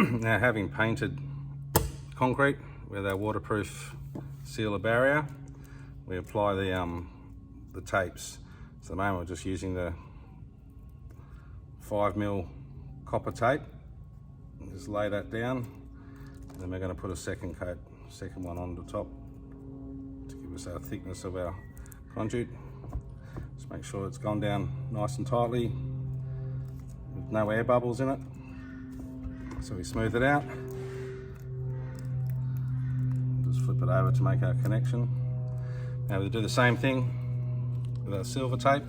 Now, having painted concrete with our waterproof sealer barrier, we apply the tapes. So at the moment we're just using the 5mm copper tape. Just lay that down, and then we're going to put a second one on the top to give us our thickness of our conduit. Just make sure it's gone down nice and tightly with no air bubbles in it. So we smooth it out. Just flip it over to make our connection. Now we'll do the same thing with our silver tape.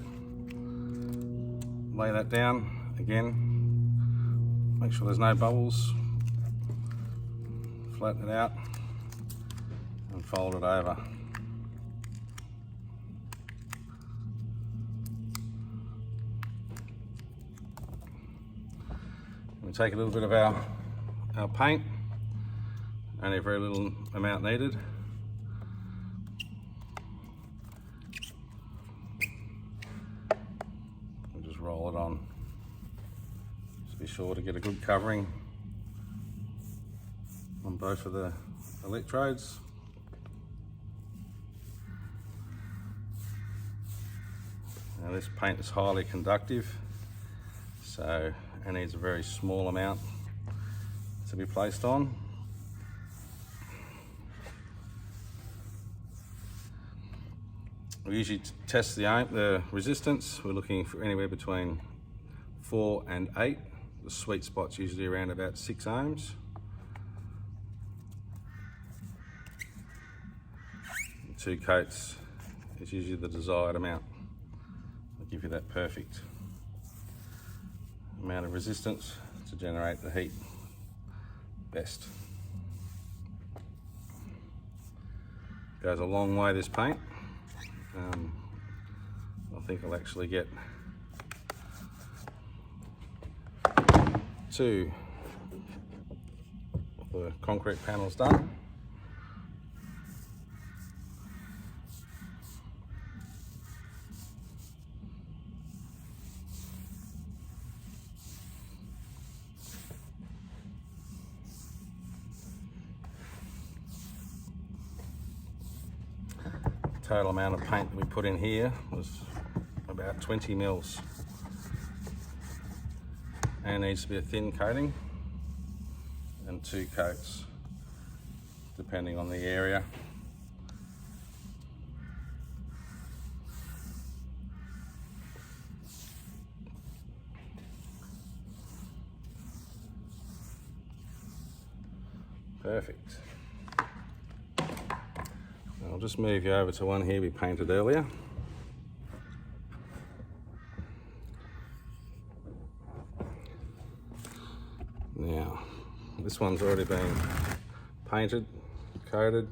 Lay that down again. Make sure there's no bubbles. Flatten it out and fold it over. We take a little bit of our paint, only a very little amount needed. We'll just roll it on. Just be sure to get a good covering on both of the electrodes. Now this paint is highly conductive, so it needs a very small amount to be placed on. We usually test the resistance. We're looking for anywhere between 4 and 8. The sweet spot's usually around about 6 ohms. 2 coats is usually the desired amount. It'll give you that perfect amount of resistance to generate the heat best. Goes a long way, this paint. I think I'll actually get 2 of the concrete panels done. Total amount of paint that we put in here was about 20 mils, and it needs to be a thin coating and 2 coats depending on the area. Perfect. I'll just move you over to one here we painted earlier. Now, this one's already been painted, coated,